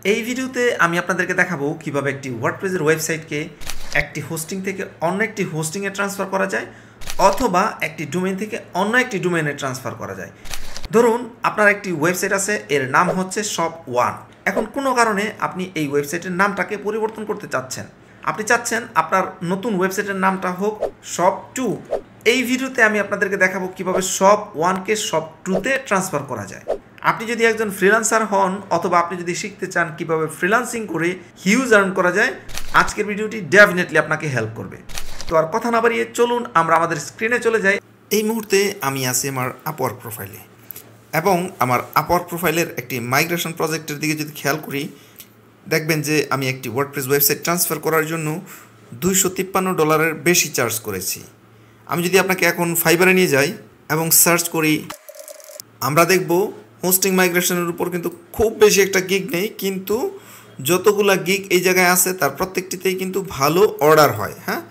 এই ভিডিওতে আমি আপনাদেরকে দেখাবো কিভাবে একটি ওয়ার্ডপ্রেসের ওয়েবসাইটকে একটি হোস্টিং থেকে অন্য একটি হোস্টিংয়ে ট্রান্সফার করা যায় অথবা একটি ডোমেইন থেকে অন্য একটি ডোমেইনে ট্রান্সফার করা যায়। ধরুন আপনার একটি ওয়েবসাইট আছে, এর নাম হচ্ছে shop1। এখন কোনো কারণে আপনি এই ওয়েবসাইটের নামটাকে পরিবর্তন করতে চাচ্ছেন, আপনি চাচ্ছেন আপনার নতুন ওয়েবসাইটের নামটা হোক shop2। এই ভিডিওতে আমি আপনাদেরকে দেখাবো কিভাবে shop1কে shop2তে ট্রান্সফার করা যায়। আপনি যদি একজন ফ্রিল্যান্সার হন অথবা আপনি যদি শিখতে চান কিভাবে ফ্রিল্যান্সিং করে হিউজ আর্ন করা যায়, আজকের ভিডিওটি ডেফিনেটলি আপনাকে হেল্প করবে। তো আর কথা না বাড়িয়ে চলুন আমরা আমাদের স্ক্রিনে চলে যাই। এই মুহূর্তে আমি আছি আমার আপওয়ার্ক প্রোফাইলে এবং আমার আপওয়ার্ক প্রোফাইলের একটি মাইগ্রেশন প্রজেক্টের দিকে যদি খেয়াল করি, দেখবেন যে আমি একটি ওয়ার্ডপ্রেস ওয়েবসাইট ট্রান্সফার করার জন্য $253 বেশি চার্জ করেছি। আমি যদি আপনাকে এখন ফাইবারে নিয়ে যাই এবং সার্চ করি, আমরা দেখব হোস্টিং মাইগ্রেশনের উপর কিন্তু খুব বেশি একটা গিগ নেই, কিন্তু যতগুলা গিগ এই জায়গায় আছে তার প্রত্যেকটিতেই কিন্তু ভালো অর্ডার হয়। হ্যাঁ,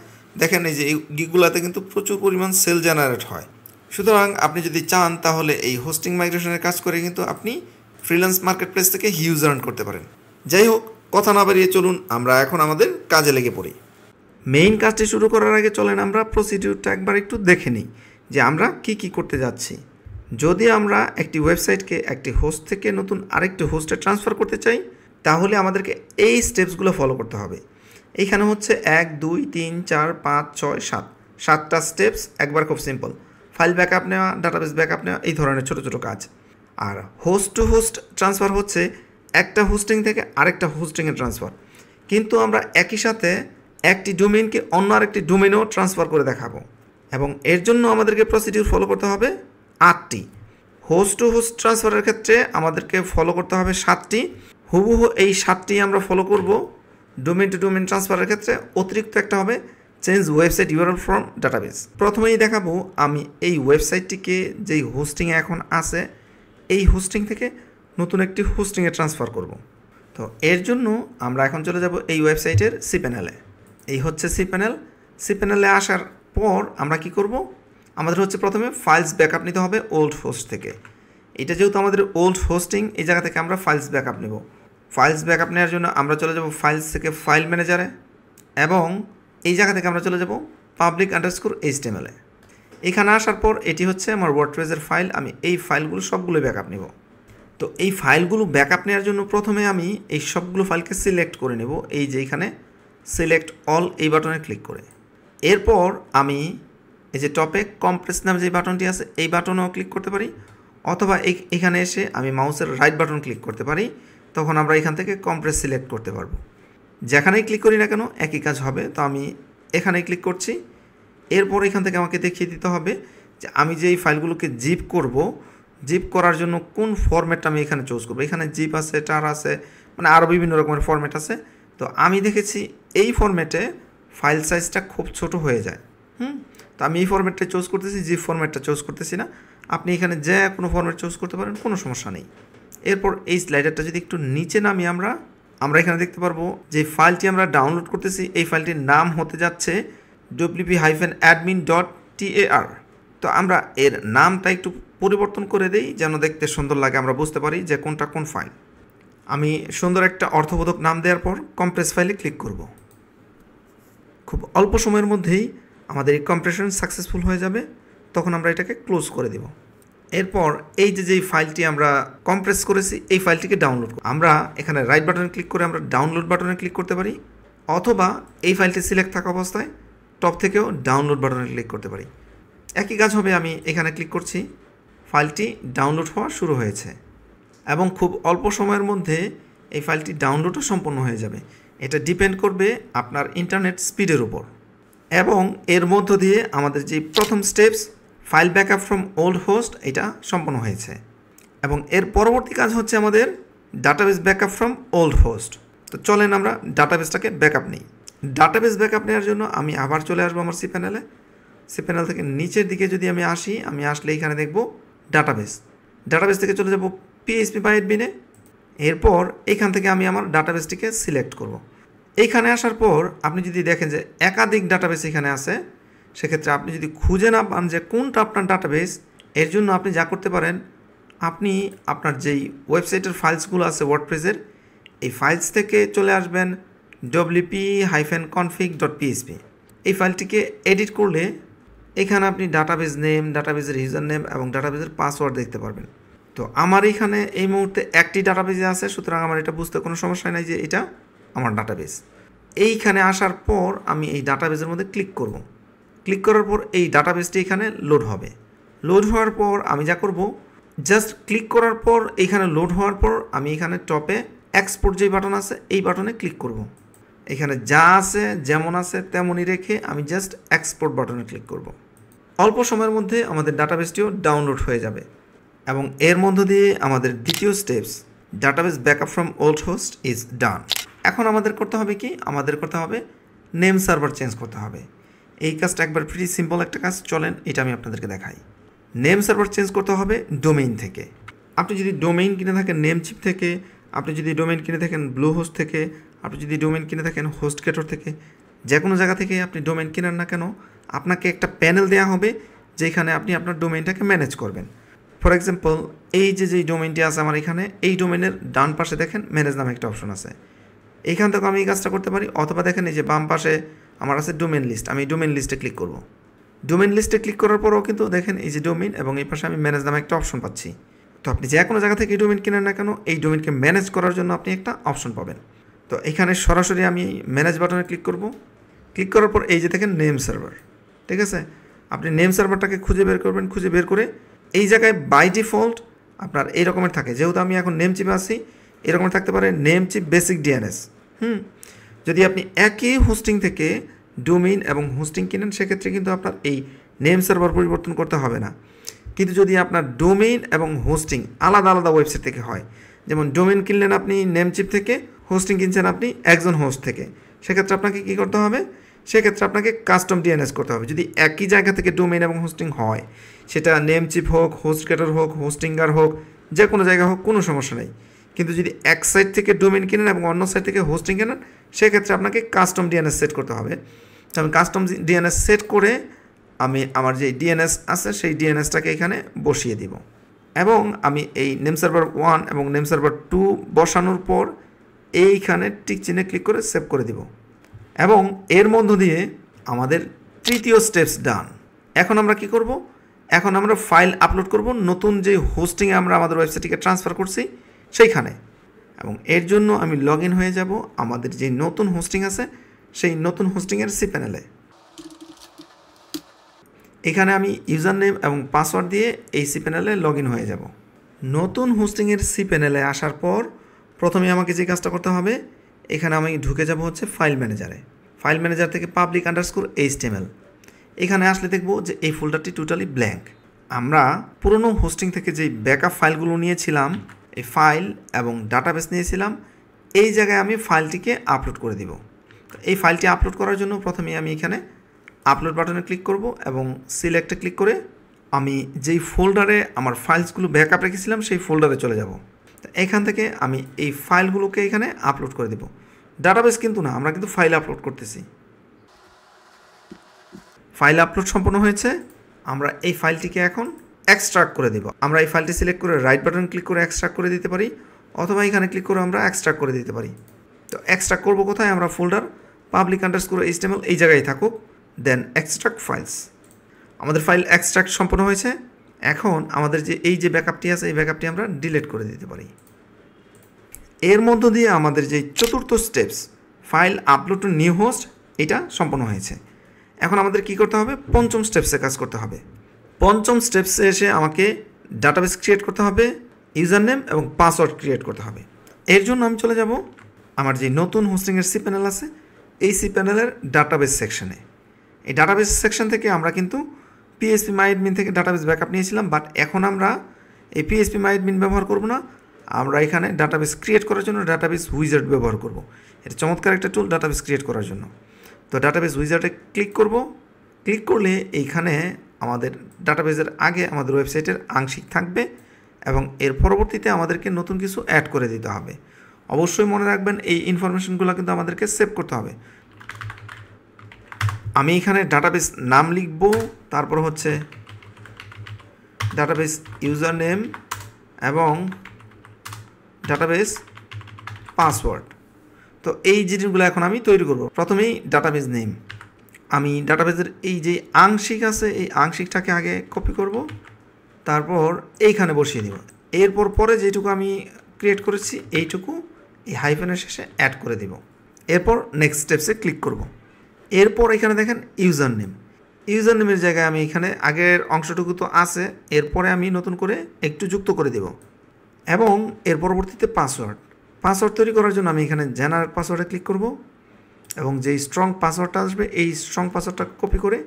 দেখেন এই যে এই গিগগুলোতে কিন্তু প্রচুর পরিমাণ সেল জেনারেট হয়। সুতরাং আপনি যদি চান তাহলে এই হোস্টিং মাইগ্রেশনের কাজ করে কিন্তু আপনি ফ্রিল্যান্স মার্কেট প্লেস থেকে হিউজ আর্ন করতে পারেন। যাই হোক, কথা না বাড়িয়ে চলুন আমরা এখন আমাদের কাজে লেগে পড়ি। মেইন কাজটি শুরু করার আগে চলেন আমরা প্রসিডিউরটা একবার একটু দেখে নিই যে আমরা কি করতে যাচ্ছি। যদি আমরা একটি ওয়েবসাইটকে একটি হোস্ট থেকে নতুন আরেকটি হোস্টে ট্রান্সফার করতে চাই, তাহলে আমাদেরকে এই স্টেপসগুলো ফলো করতে হবে। এইখানে হচ্ছে 1 2 3 4 5 6 7 7টা স্টেপস, একবার খুব সিম্পল। ফাইল ব্যাকআপ নেওয়া, ডাটাবেস ব্যাকআপ নেওয়া, এই ধরনের ছোটো ছোটো কাজ। আর হোস্ট টু হোস্ট ট্রান্সফার হচ্ছে একটা হোস্টিং থেকে আরেকটা হোস্টিংয়ে ট্রান্সফার, কিন্তু আমরা একই সাথে একটি ডোমেইনকে অন্য আরেকটি ডোমেইনেও ট্রান্সফার করে দেখাবো এবং এর জন্য আমাদেরকে প্রসিডিউর ফলো করতে হবে 8টি। হোস্ট টু হোস্ট ট্রান্সফারের ক্ষেত্রে আমাদেরকে ফলো করতে হবে 7টি। হুবহু এই 7টি আমরা ফলো করব। ডোমেইন টু ডোমেইন ট্রান্সফারের ক্ষেত্রে অতিরিক্ত একটা হবে change website URL from database. প্রথমেই দেখাবো আমি এই ওয়েবসাইটটিকে যেই হোস্টিংয়ে এখন আছে এই হোস্টিং থেকে নতুন একটি হোস্টিংয়ে ট্রান্সফার করব। তো এর জন্য আমরা এখন চলে যাব এই ওয়েবসাইটের সি প্যানেলে। এই হচ্ছে সি প্যানেল। সি প্যানেলে আসার পর আমরা কি করব, আমাদের হচ্ছে প্রথমে ফাইলস ব্যাকআপ নিতে হবে ওল্ড হোস্ট থেকে। এটা যেহেতু আমাদের ওল্ড হোস্টিং, এই জায়গা থেকে আমরা ফাইলস ব্যাকআপ নেব। ফাইলস ব্যাকআপ নেওয়ার জন্য আমরা চলে যাব ফাইলস থেকে ফাইল ম্যানেজারে এবং এই জায়গা থেকে আমরা চলে যাব public_html-এ। এখানে আসার পর এটি হচ্ছে আমার ওয়ার্ডপ্রেসের ফাইল। আমি এই ফাইলগুলো সবগুলো ব্যাকআপ নেব। তো এই ফাইলগুলো ব্যাকআপ নেওয়ার জন্য প্রথমে আমি এই সবগুলো ফাইলকে সিলেক্ট করে নেব, এই যে এখানে সিলেক্ট অল এই বাটনে ক্লিক করে। এরপর আমি এই যে টপে কম্প্রেস নামে যে বাটনটি আছে এই বাটনেও ক্লিক করতে পারি, অথবা এখানে এসে আমি মাউসের রাইট বাটন ক্লিক করতে পারি। তখন আমরা এখান থেকে কম্প্রেস সিলেক্ট করতে পারবো। যেখানেই ক্লিক করি না কেন একই কাজ হবে। তো আমি এখানেই ক্লিক করছি। এরপর এখান থেকে আমাকে দেখিয়ে দিতে হবে যে আমি যে এই ফাইলগুলোকে জিপ করব, জিপ করার জন্য কোন ফরম্যাটটা আমি এখানে চুজ করবো। এখানে জিপ আছে, টার আছে, মানে আরও বিভিন্ন রকমের ফরম্যাট আছে। তো আমি দেখেছি এই ফরম্যাটে ফাইল সাইজটা খুব ছোট হয়ে যায়। তো আমি এই ফরম্যাটটা চুজ করতেছি, জিপ ফরম্যাটটা চুজ করতেছি না। আপনি এখানে যে কোনো ফরম্যাট চুজ করতে পারেন, কোনো সমস্যা নেই। এরপর এই স্লাইডারটা যদি একটু নিচে নামি আমরা এখানে দেখতে পারবো যে ফাইলটি আমরা ডাউনলোড করতেছি এই ফাইলটির নাম হতে যাচ্ছে wp-admin.tar। তো আমরা এর নামটা একটু পরিবর্তন করে দেই যেন দেখতে সুন্দর লাগে, আমরা বুঝতে পারি যে কোনটা কোন ফাইল। আমি সুন্দর একটা অর্থবোধক নাম দেওয়ার পর কম্প্রেস ফাইলে ক্লিক করব। খুব অল্প সময়ের মধ্যেই আমাদের এই কম্প্রেশন সাকসেসফুল হয়ে যাবে। তখন আমরা এটাকে ক্লোজ করে দেব। এরপর এই যেই ফাইলটি আমরা কম্প্রেস করেছি এই ফাইলটিকে ডাউনলোড করব। আমরা এখানে রাইট বাটনে ক্লিক করে আমরা ডাউনলোড বাটনে ক্লিক করতে পারি, অথবা এই ফাইলটি সিলেক্ট থাকা অবস্থায় টপ থেকেও ডাউনলোড বাটনে ক্লিক করতে পারি। একই কাজ হবে। আমি এখানে ক্লিক করছি, ফাইলটি ডাউনলোড হওয়া শুরু হয়েছে এবং খুব অল্প সময়ের মধ্যে এই ফাইলটি ডাউনলোডও সম্পন্ন হয়ে যাবে। এটা ডিপেন্ড করবে আপনার ইন্টারনেট স্পিডের উপর। এবং এর মধ্য দিয়ে আমাদের যে প্রথম steps file backup from old host এটা সম্পন্ন হয়েছে এবং এর পরবর্তী কাজ হচ্ছে আমাদের database backup from old host. তো চলেন আমরা ডাটাবেসটাকে ব্যাকআপ নিই। ডাটাবেস ব্যাকআপ নেওয়ার জন্য আমি আবার চলে আসবো আমার সি প্যানেলে। সি প্যানেল থেকে নিচের দিকে যদি আমি আসলে এখানে দেখব ডাটাবেস থেকে চলে যাব php/admin-এ। এরপর এখান থেকে আমি আমার ডাটাবেসটিকে সিলেক্ট করব। এইখানে আসার পর আপনি যদি দেখেন যে একাধিক ডাটাবেস এখানে আছে, সেক্ষেত্রে আপনি যদি খুঁজে না পান যে কোনটা আপনার ডাটাবেস, এর জন্য আপনি যা করতে পারেন, আপনি আপনার যেই ওয়েবসাইটের ফাইলসগুলো আছে ওয়ার্ডপ্রেসের এই ফাইলস থেকে চলে আসবেন wp-config.php। এই ফাইলটিকে এডিট করলে এখানে আপনি ডাটাবেস নেম, ডাটাবেসের ইউজার নেম এবং ডাটাবেসের পাসওয়ার্ড দেখতে পারবেন। তো আমার এখানে এই মুহূর্তে একটি ডাটাবেসে আছে, সুতরাং আমার এটা বুঝতে কোনো সমস্যা নাই যে এটা আমার ডাটাবেস। এইখানে আসার পর আমি এই ডাটাবেসের মধ্যে ক্লিক করব। ক্লিক করার পর এই ডাটাবেসটি এখানে লোড হবে। লোড হওয়ার পর আমি যা করব, জাস্ট ক্লিক করার পর এইখানে লোড হওয়ার পর আমি এখানে টপে এক্সপোর্ট যে বাটন আছে এই বাটনে ক্লিক করব। এখানে যা আছে যেমন আছে তেমনই রেখে আমি জাস্ট এক্সপোর্ট বাটনে ক্লিক করব। অল্প সময়ের মধ্যে আমাদের ডাটাবেসটিও ডাউনলোড হয়ে যাবে এবং এর মধ্য দিয়ে আমাদের দ্বিতীয় steps database backup from old host is done. এখন আমাদের করতে হবে কি, আমাদের করতে হবে নেম সার্ভার চেঞ্জ করতে হবে। এই কাজটা একবার প্রিটি সিম্পল একটা কাজ, চলেন এটা আমি আপনাদেরকে দেখাই। নেম সার্ভার চেঞ্জ করতে হবে ডোমেইন থেকে। আপনি যদি ডোমেইন কিনে থাকেন নেমচিপ থেকে, আপনি যদি ডোমেইন কিনে থাকেন ব্লু হোস্ট থেকে, আপনি যদি ডোমেইন কিনে থাকেন হোস্টগেটর থেকে, যে কোনো জায়গা থেকে আপনি ডোমেইন কিনেন না কেন, আপনাকে একটা প্যানেল দেওয়া হবে যেখানে আপনি আপনার ডোমেইনটাকে ম্যানেজ করবেন। ফর এক্সাম্পল এই যে যেই ডোমেইনটি আছে আমার এখানে, এই ডোমেইনের ডান পাশে দেখেন ম্যানেজ নামে একটা অপশন আছে। এইখান থেকে আমি এই কাজটা করতে পারি, অথবা দেখেন এই যে বাম পাশে আমার আছে ডোমেইন লিস্ট, আমি ডোমেইন লিস্টে ক্লিক করব। ডোমেইন লিস্টে ক্লিক করার পরও কিন্তু দেখেন এই যে ডোমেইন এবং এই পাশে আমি ম্যানেজ নামে একটা অপশন পাচ্ছি। তো আপনি যে কোনো জায়গা থেকে এই ডোমেইন কিনেন না কেন, এই ডোমেইনকে ম্যানেজ করার জন্য আপনি একটা অপশন পাবেন। তো এখানে সরাসরি আমি ম্যানেজ বাটনে ক্লিক করব। ক্লিক করার পর এই যে দেখেন নেম সার্ভার, ঠিক আছে। আপনি নেম সার্ভারটাকে খুঁজে বের করবেন, খুঁজে বের করে এই জায়গায় বাই ডিফল্ট আপনার এই রকমের থাকে, যেহেতু আমি এখন নেমচিপে আছি এরকমের থাকতে পারে নেমচিপ বেসিক ডিএনএস। যদি আপনি একই হোস্টিং থেকে ডোমেইন এবং হোস্টিং কিনেন সেক্ষেত্রে কিন্তু আপনার এই নেম সার্ভার পরিবর্তন করতে হবে না। কিন্তু যদি আপনার ডোমেইন এবং হোস্টিং আলাদা আলাদা ওয়েবসাইট থেকে হয়, যেমন ডোমেইন কিনলেন আপনি নেমচিপ থেকে, হোস্টিং কিনছেন আপনি একজন হোস্ট থেকে, সেক্ষেত্রে আপনাকে কী করতে হবে, সেক্ষেত্রে আপনাকে কাস্টম ডিএনএস করতে হবে। যদি একই জায়গা থেকে ডোমেইন এবং হোস্টিং হয়, সেটা নেমচিপ হোক, হোস্টগেটর হোক, হোস্টিঙ্গার হোক, যে কোনো জায়গা হোক, কোনো সমস্যা নেই। কিন্তু যদি এক সাইট থেকে ডোমেইন কিনেন এবং অন্য সাইট থেকে হোস্টিং কেনেন, সেক্ষেত্রে আপনাকে কাস্টম ডিএনএস সেট করতে হবে। তো আমি কাস্টম ডিএনএস সেট করে আমি আমার যে ডিএনএস আছে সেই ডিএনএসটাকে এখানে বসিয়ে দিব এবং আমি এই নেম সার্ভার 1 এবং নেম সার্ভার 2 বসানোর পর এইখানে টিক চিহ্নে ক্লিক করে সেভ করে দিব এবং এর মধ্য দিয়ে আমাদের তৃতীয় স্টেপস ডান। এখন আমরা কি করব, এখন আমরা ফাইল আপলোড করব নতুন যে হোস্টিংয়ে আমরা আমাদের ওয়েবসাইটটিকে ট্রান্সফার করছি সেইখানে, এবং এর জন্য আমি লগ ইন হয়ে যাব আমাদের যে নতুন হোস্টিং আছে সেই নতুন হোস্টিংয়ের সি প্যানেলে। এখানে আমি ইউজার নেম এবং পাসওয়ার্ড দিয়ে এই সি প্যানেলে লগ ইন হয়ে যাব। নতুন হোস্টিংয়ের সি প্যানেলে আসার পর প্রথমে আমাকে যে কাজটা করতে হবে, এখানে আমি ঢুকে যাব হচ্ছে ফাইল ম্যানেজারে। ফাইল ম্যানেজার থেকে public_html, এখানে আসলে দেখব যে এই ফোল্ডারটি টোটালি ব্ল্যাঙ্ক। আমরা পুরনো হোস্টিং থেকে যেই ব্যাকআপ ফাইলগুলো নিয়েছিলাম, এই ফাইল এবং ডাটাবেস নিয়েছিলাম, এই জায়গায় আমি ফাইলটিকে আপলোড করে দিব। এই ফাইলটি আপলোড করার জন্য প্রথমে আমি এখানে আপলোড বাটনে ক্লিক করব এবং সিলেক্টে ক্লিক করে আমি যেই ফোল্ডারে আমার ফাইলসগুলো ব্যাকআপ রেখেছিলাম সেই ফোল্ডারে চলে যাব। এখান থেকে আমি এই ফাইলগুলোকে এখানে আপলোড করে দেব। ডাটাবেস কিন্তু না, আমরা কিন্তু ফাইল আপলোড করতেছি। ফাইল আপলোড সম্পন্ন হয়েছে, আমরা এই ফাইলটিকে এখন এক্সট্রাক্ট করে দেব। আমরা এই ফাইলটি সিলেক্ট করে রাইট বাটন ক্লিক করে এক্সট্রাক্ট করে দিতে পারি, অথবা এখানে ক্লিক করে আমরা এক্সট্রাক্ট করে দিতে পারি। তো এক্সট্রাক্ট করবো কোথায়, আমরা ফোল্ডার public_html এই জায়গায় থাকুক, দেন এক্সট্রাক্ট ফাইলস। আমাদের ফাইল এক্সট্রাক্ট সম্পন্ন হয়েছে। এখন আমাদের যে এই যে ব্যাকআপটি আছে এই ব্যাকআপটি আমরা ডিলিট করে দিতে পারি। এর মধ্য দিয়ে আমাদের যে চতুর্থ steps file upload two new host এটা সম্পন্ন হয়েছে। এখন আমাদের কি করতে হবে, পঞ্চম স্টেপসে কাজ করতে হবে। পঞ্চম স্টেপসে এসে আমাকে ডাটাবেস ক্রিয়েট করতে হবে, ইউজার নেম এবং পাসওয়ার্ড ক্রিয়েট করতে হবে। এর জন্য আমি চলে যাব আমার যে নতুন হোস্টিংয়ের সি প্যানেল আছে এই সি প্যানেলের ডাটাবেস সেকশনে। এই ডাটাবেস সেকশন থেকে আমরা কিন্তু PHP-MyAdmin থেকে ডাটাবেস ব্যাকআপ নিয়েছিলাম, বাট এখন আমরা এই PHP-MyAdmin ব্যবহার করব না, আমরা এখানে ডাটাবেস ক্রিয়েট করার জন্য ডাটাবেস উইজার্ড ব্যবহার করব। এটা চমৎকার একটা টুল ডাটাবেস ক্রিয়েট করার জন্য। তো ডাটাবেস উইজার্ডে ক্লিক করব। ক্লিক করলে এইখানে আমাদের ডাটাবেসের আগে আমাদের ওয়েবসাইটের আংশিক থাকবে এবং এর পরবর্তীতে আমাদেরকে নতুন কিছু অ্যাড করে দিতে হবে। অবশ্যই মনে রাখবেন এই ইনফরমেশনগুলো কিন্তু আমাদেরকে সেভ করতে হবে। আমি এখানে ডাটাবেস নাম লিখব, তারপর হচ্ছে ডাটাবেস ইউজার নেম এবং ডাটাবেস পাসওয়ার্ড। তো এই জিনিসগুলো এখন আমি তৈরি করব। প্রথমেই ডাটাবেজ নেম, আমি ডাটাবেজের এই যে আংশিক আছে এই আংশিকটাকে আগে কপি করব, তারপর এইখানে বসিয়ে দেব। এরপর পরে যেটুকু আমি ক্রিয়েট করেছি এইটুকু এই হাইফেনের শেষে অ্যাড করে দেব। এরপর নেক্সট স্টেপসে ক্লিক করব। এরপর এখানে দেখেন ইউজার নেম, ইউজার নেমের জায়গায় আমি এখানে আগের অংশটুকু তো আছে, এরপরে আমি নতুন করে একটু যুক্ত করে দেব এবং এর পরবর্তীতে পাসওয়ার্ড। পাসওয়ার্ড তৈরি করার জন্য আমি এখানে জেনারেট পাসওয়ার্ডে ক্লিক করব এবং যেই স্ট্রং পাসওয়ার্ডটা আসবে এই স্ট্রং পাসওয়ার্ডটা কপি করে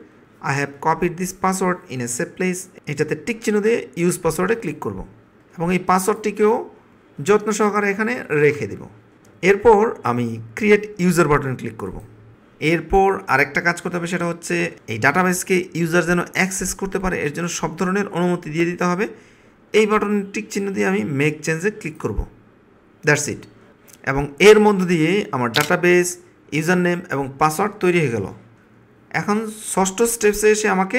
I have copied this password in a safe place, এটাতে টিক চিহ্ন দিয়ে ইউজ পাসওয়ার্ডে ক্লিক করব এবং এই পাসওয়ার্ডটিকেও যত্ন সহকারে এখানে রেখে দেব। এরপর আমি ক্রিয়েট ইউজার বাটনে ক্লিক করব। এরপর আরেকটা কাজ করতে হবে, সেটা হচ্ছে এই ডাটাবেসকে ইউজার যেন অ্যাক্সেস করতে পারে এর জন্য সব ধরনের অনুমতি দিয়ে দিতে হবে। এই বাটনের টিক চিহ্ন দিয়ে আমি মেক চেঞ্জে ক্লিক করব। That's it. এবং এর মধ্য দিয়ে আমার ডাটাবেস, ইউজার নেম এবং পাসওয়ার্ড তৈরি হয়ে গেল। এখন ষষ্ঠ স্টেপসে এসে আমাকে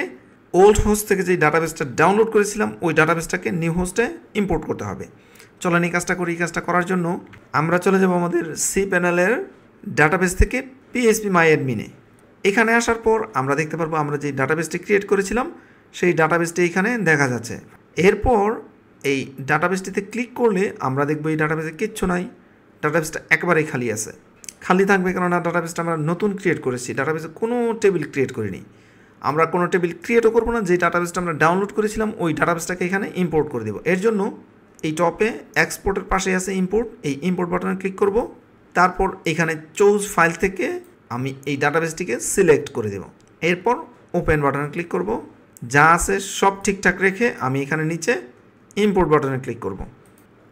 ওল্ড হোস্ট থেকে যে ডাটাবেসটা ডাউনলোড করেছিলাম ওই ডাটাবেসটাকে নিউ হোস্টে ইম্পোর্ট করতে হবে। চলেন এই কাজটা করি। এই কাজটা করার জন্য আমরা চলে যাব আমাদের cPanel-এর ডাটাবেস থেকে phpMyAdmin-এ। এখানে আসার পর আমরা দেখতে পারবো আমরা যে ডাটাবেসটি ক্রিয়েট করেছিলাম সেই ডাটাবেসটি এখানে দেখা যাচ্ছে। এরপর এই ডাটাবেসটিতে ক্লিক করলে আমরা দেখব এই ডাটাবেসে কিচ্ছু নাই, ডাটাবেসটা একেবারেই খালি আছে। খালি থাকবে কেননা ডাটাবেসটা আমরা নতুন ক্রিয়েট করেছি, ডাটাবেসে কোনো টেবিল ক্রিয়েট করিনি। আমরা কোনো টেবিল ক্রিয়েটও করবো না, যে ডাটাবেসটা আমরা ডাউনলোড করেছিলাম ওই ডাটাবেসটাকে এখানে ইম্পোর্ট করে দেবো। এর জন্য এই টপে এক্সপোর্টের পাশে আছে ইম্পোর্ট, এই ইম্পোর্ট বাটনে ক্লিক করব। তারপর এখানে চুজ ফাইল থেকে আমি এই ডাটাবেসটিকে সিলেক্ট করে দেব। এরপর ওপেন বাটনে ক্লিক করব। যা আছে সব ঠিকঠাক রেখে আমি এখানে নিচে ইম্পোর্ট বাটনে ক্লিক করব।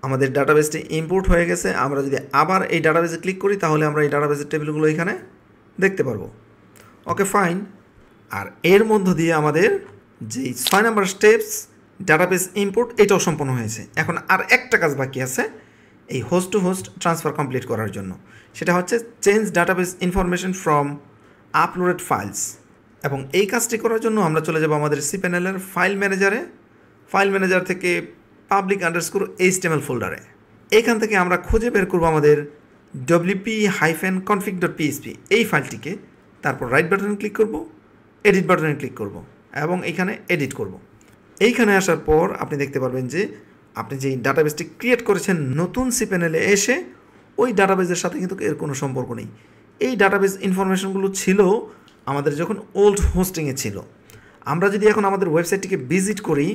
আমাদের ডাটাবেসটি ইম্পোর্ট হয়ে গেছে। আমরা যদি আবার এই ডাটাবেসে ক্লিক করি তাহলে আমরা এই ডাটাবেসের টেবিলগুলো এখানে দেখতে পারবো। Okay fine. আর এর মধ্য দিয়ে আমাদের যে 6 নম্বর স্টেপস ডাটাবেস ইম্পোর্ট এটাও সম্পন্ন হয়েছে। এখন আর একটা কাজ বাকি আছে এই host to host transfer complete করার জন্য, সেটা হচ্ছে change database information from uploaded files. এবং এই কাজটি করার জন্য আমরা চলে যাব আমাদের cPanel-এর ফাইল ম্যানেজারে। ফাইল ম্যানেজার থেকে public_html ফোল্ডারে। এখান থেকে আমরা খুঁজে বের করব আমাদের wp-config.php এই ফাইলটিকে। তারপর রাইট বাটনে ক্লিক করব, এডিট বাটনে ক্লিক করব এবং এখানে এডিট করব। এইখানে আসার পর আপনি দেখতে পারবেন যে আপনি যেই ডাটাবেসটি ক্রিয়েট করেছেন নতুন cPanel-এ এসে ওই ডাটাবেসের সাথে কিন্তু এর কোনো সম্পর্ক নেই। এই ডাটাবেস ইনফরমেশনগুলো ছিল আমাদের যখন ওল্ড হোস্টিংয়ে ছিল। আমরা যদি এখন আমাদের ওয়েবসাইটটিকে ভিজিট করি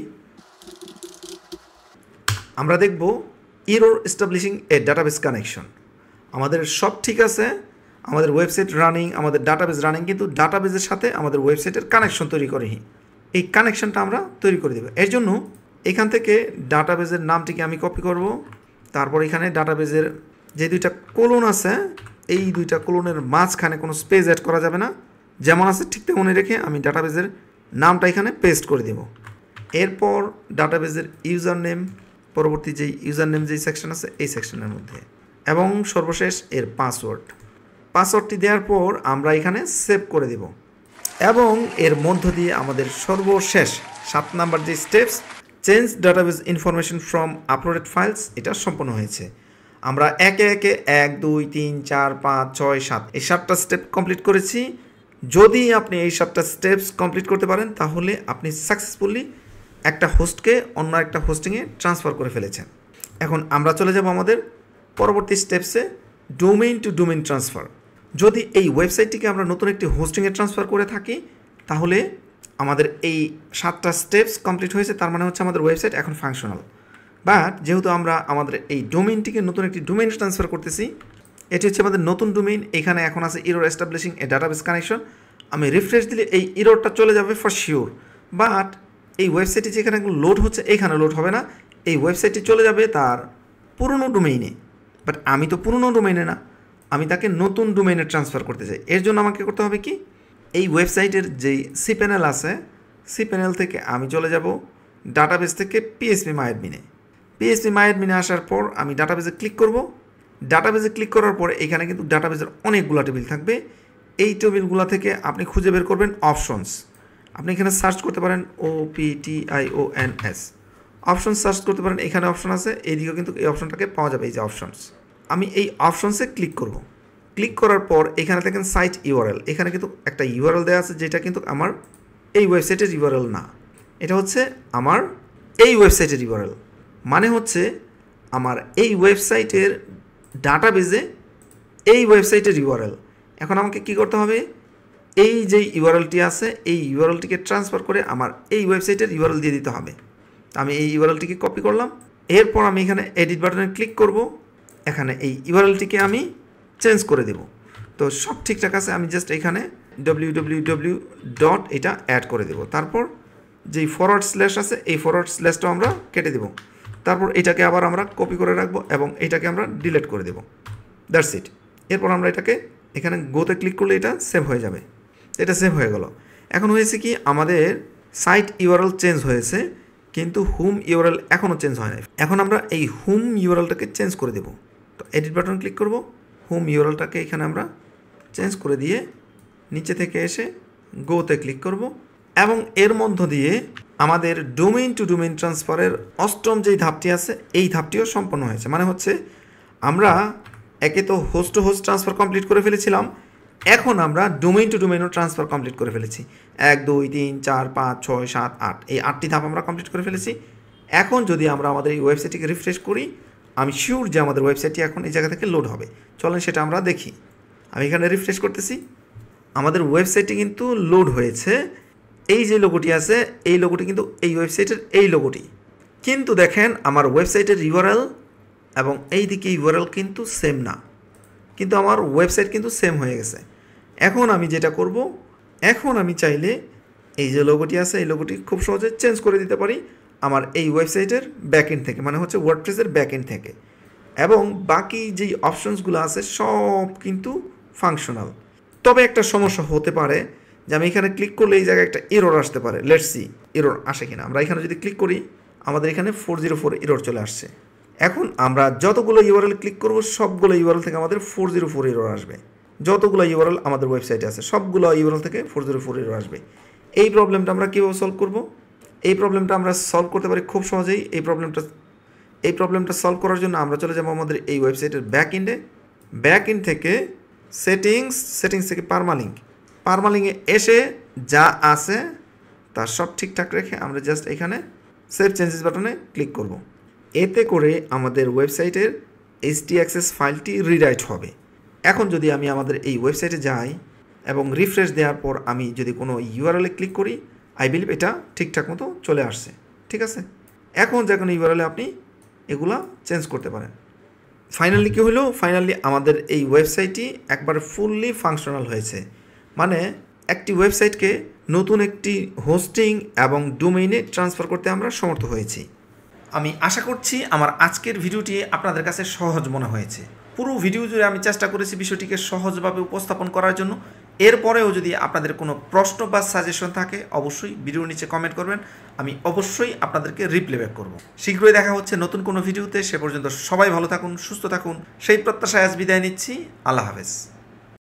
আমরা দেখব এরর এস্টাবলিশিং এ ডাটাবেস কানেকশন। আমাদের সব ঠিক আছে, আমাদের ওয়েবসাইট রানিং, আমাদের ডাটাবেস রানিং, কিন্তু ডাটাবেসের সাথে আমাদের ওয়েবসাইটের কানেকশন তৈরি করেনি। এই কানেকশনটা আমরা তৈরি করে দেব। এর জন্য এখান থেকে ডাটাবেসের নামটিকে আমি কপি করব। তারপর এখানে ডাটাবেসের যে দুইটা কোলন আছে এই দুইটা কোলনের মাঝখানে কোনো স্পেস অ্যাড করা যাবে না, যেমন আছে ঠিক তেমনই রেখে আমি ডাটাবেসের নামটা এখানে পেস্ট করে দেব। এরপর ডাটাবেসের ইউজার নেম, পরবর্তী যেই ইউজার নেম যেই সেকশন আছে এই সেকশনের মধ্যে, এবং সর্বশেষ এর পাসওয়ার্ডটি দেওয়ার পর আমরা এখানে সেভ করে দেব। এবং এর মধ্য দিয়ে আমাদের সর্বশেষ 7 নাম্বার যে steps change database information from uploaded files এটা সম্পন্ন হয়েছে। আমরা একে একে 1 2 3 4 5 6 7 এই 7টা স্টেপ কমপ্লিট করেছি। যদি আপনি এই 7টা স্টেপস কমপ্লিট করতে পারেন তাহলে আপনি সাকসেসফুলি একটা হোস্টকে অন্য একটা হোস্টিংয়ে ট্রান্সফার করে ফেলেছেন। এখন আমরা চলে যাব আমাদের পরবর্তী স্টেপসে, ডোমেইন টু ডোমেইন ট্রান্সফার। যদি এই ওয়েবসাইটটিকে আমরা নতুন একটি হোস্টিংয়ে ট্রান্সফার করে থাকি তাহলে আমাদের এই 7টা স্টেপস কমপ্লিট হয়েছে, তার মানে হচ্ছে আমাদের ওয়েবসাইট এখন ফাংশনাল। বাট যেহেতু আমরা আমাদের এই ডোমেইনটিকে নতুন একটি ডোমেইন ট্রান্সফার করতেছি, এটি হচ্ছে আমাদের নতুন ডোমেইন। এখানে এখন আছে এরর এস্টাবলিশিং এ ডাটাবেস কানেকশন। আমি রিফ্রেশ দিলে এই এররটা চলে যাবে ফর শিওর, বাট এই ওয়েবসাইটটি যেখানে লোড হচ্ছে এখানে লোড হবে না, এই ওয়েবসাইটটি চলে যাবে তার পুরনো ডোমেইনে। বাট আমি তো পুরনো ডোমেইনে না, আমি তাকে নতুন ডোমেইনে ট্রান্সফার করতে চাই। এর জন্য আমাকে করতে হবে কি, এই ওয়েবসাইটের যেই cPanel আছে cPanel থেকে আমি চলে যাব ডাটাবেস থেকে phpMyAdmin-এ। phpMyAdmin-এ আসার পর আমি ডাটাবেসে ক্লিক করব। ডাটাবেসে ক্লিক করার পরে এখানে কিন্তু ডাটাবেসের অনেকগুলো টেবিল থাকবে। এই টেবিলগুলো থেকে আপনি খুঁজে বের করবেন অপশনস। আপনি এখানে সার্চ করতে পারেন OPTIONS, অপশন সার্চ করতে পারেন। এখানে অপশন আছে, এইদিকেও কিন্তু এই অপশনটাকে পাওয়া যাবে, এই যে অপশনস। আমি এই অপশনসে ক্লিক করব। ক্লিক করার পর এখানে দেখেন সাইট ইউআরএল, এখানে কিন্তু একটা ইউআরএল দেওয়া আছে যেটা কিন্তু আমার এই ওয়েবসাইটের ইউআরএল না, এটা হচ্ছে আমার এই ওয়েবসাইটের ইউআরএল। মানে হচ্ছে আমার এই ওয়েবসাইটের ডাটাবেজে এই ওয়েবসাইটের ইউআরএল। এখন আমাকে কি করতে হবে, এই যে ইউআরএলটি আছে এই ইউআরএলটিকে ট্রান্সফার করে আমার এই ওয়েবসাইটের ইউআরএল দিয়ে দিতে হবে। আমি এই ইউআরএলটিকে কপি করলাম, এরপর আমি এখানে এডিট বাটনে ক্লিক করব, এখানে এই ইউআরএলটিকে আমি চেঞ্জ করে দেব। তো সব ঠিকঠাক আছে, আমি জাস্ট এখানে www. এটা অ্যাড করে দেব। তারপর যেই ফরওয়ার্ড স্ল্যাশ আছে এই ফরওয়ার্ড স্ল্যাশটাও আমরা কেটে দেব। তারপর এটাকে আবার আমরা কপি করে রাখবো এবং এটাকে আমরা ডিলিট করে দেব। That's it. এরপর আমরা এটাকে এখানে গোতে ক্লিক করলে এটা সেভ হয়ে যাবে। এটা সেভ হয়ে গেল। এখন হয়েছে কি, আমাদের সাইট ইউআরএল চেঞ্জ হয়েছে কিন্তু হোম ইউআরএল এখনও চেঞ্জ হয় না। এখন আমরা এই হোম ইউআরএলটাকে চেঞ্জ করে দেব। তো এডিট বাটন ক্লিক করব, হোম ইউআরএলটাকে এখানে আমরা চেঞ্জ করে দিয়ে নিচে থেকে এসে গোতে ক্লিক করব এবং এর মধ্য দিয়ে আমাদের ডোমেইন টু ডোমেইন ট্রান্সফারের অষ্টম যেই ধাপটি আছে এই ধাপটিও সম্পন্ন হয়েছে। মানে হচ্ছে আমরা একে তো host to host transfer complete করে ফেলেছিলাম, এখন আমরা ডোমেইন টু ডোমেইনও ট্রান্সফার কমপ্লিট করে ফেলেছি। 1 2 3 4 5 6 7 8 এই 8টি ধাপ আমরা কমপ্লিট করে ফেলেছি। এখন যদি আমরা আমাদের এই ওয়েবসাইটটিকে রিফ্রেশ করি, আমি শিওর যে আমাদের ওয়েবসাইটটি এখন এই জায়গা থেকে লোড হবে। চলেন সেটা আমরা দেখি। আমি এখানে রিফ্রেশ করতেছি, আমাদের ওয়েবসাইটটি কিন্তু লোড হয়েছে। এই যে লোগোটি আছে এই লোগোটি কিন্তু এই ওয়েবসাইটের এই লোগোটি, কিন্তু দেখেন আমার ওয়েবসাইটের ইউআরএল এবং এই দিকে ইউআরএল কিন্তু সেম না, কিন্তু আমার ওয়েবসাইট কিন্তু সেম হয়ে গেছে। এখন আমি যেটা করব, এখন আমি চাইলে এই যে লোগোটি আছে এই লোগোটি খুব সহজে চেঞ্জ করে দিতে পারি আমার এই ওয়েবসাইটের ব্যাকএন্ড থেকে, মানে হচ্ছে ওয়ার্ডপ্রেসের ব্যাকএন্ড থেকে। এবং বাকি যেই অপশনসগুলো আছে সব কিন্তু ফাংশনাল। তবে একটা সমস্যা হতে পারে যে আমি এখানে ক্লিক করলে এই জায়গায় একটা এরর আসতে পারে। লেটস সি এরর আসে কিনা। আমরা এখানে যদি ক্লিক করি আমাদের এখানে 404 এরর চলে আসছে। এখন আমরা যতগুলো ইউআরএল ক্লিক করব সবগুলো ইউআরএল থেকে আমাদের 404 এরর আসবে। যতগুলো ইউআরএল আমাদের ওয়েবসাইটে আছে সবগুলো ইউআরএল থেকে 404 এরর আসবে। এই প্রবলেমটা আমরা কীভাবে সলভ করব? এই প্রবলেমটা আমরা সলভ করতে পারি খুব সহজেই। এই প্রবলেমটা সলভ করার জন্য আমরা চলে যাবো আমাদের এই ওয়েবসাইটের ব্যাকএন্ড থেকে সেটিংস থেকে পারমালিংয়ে এসে যা আছে তার সব ঠিকঠাক রেখে আমরা জাস্ট এখানে সেভ চেঞ্জেস বাটনে ক্লিক করব। এতে করে আমাদের ওয়েবসাইটের htaccess ফাইলটি রিরাইট হবে। এখন যদি আমি আমাদের এই ওয়েবসাইটে যাই এবং রিফ্রেশ দেওয়ার পর আমি যদি কোনো ইউআরএলে ক্লিক করি, আই বিলিভ এটা ঠিকঠাক মতো চলে আসছে। ঠিক আছে, এখন যে কোনো ইউআরএলে আপনি এগুলা চেঞ্জ করতে পারেন। ফাইনালি কী হলো, ফাইনালি আমাদের এই ওয়েবসাইটটি একবার ফুললি ফাংশনাল হয়েছে। মানে একটি ওয়েবসাইটকে নতুন একটি হোস্টিং এবং ডোমেইনে ট্রান্সফার করতে আমরা সমর্থ হয়েছি। আমি আশা করছি আমার আজকের ভিডিওটি আপনাদের কাছে সহজ মনে হয়েছে। পুরো ভিডিও জুড়ে আমি চেষ্টা করেছি বিষয়টিকে সহজভাবে উপস্থাপন করার জন্য। এরপরেও যদি আপনাদের কোনো প্রশ্ন বা সাজেশন থাকে অবশ্যই ভিডিওর নিচে কমেন্ট করবেন, আমি অবশ্যই আপনাদেরকে রিপ্লাই ব্যাক করব। শীঘ্রই দেখা হচ্ছে নতুন কোনো ভিডিওতে। সে পর্যন্ত সবাই ভালো থাকুন, সুস্থ থাকুন, সেই প্রত্যাশায় আজ বিদায় নিচ্ছি। আল্লাহ হাফেজ।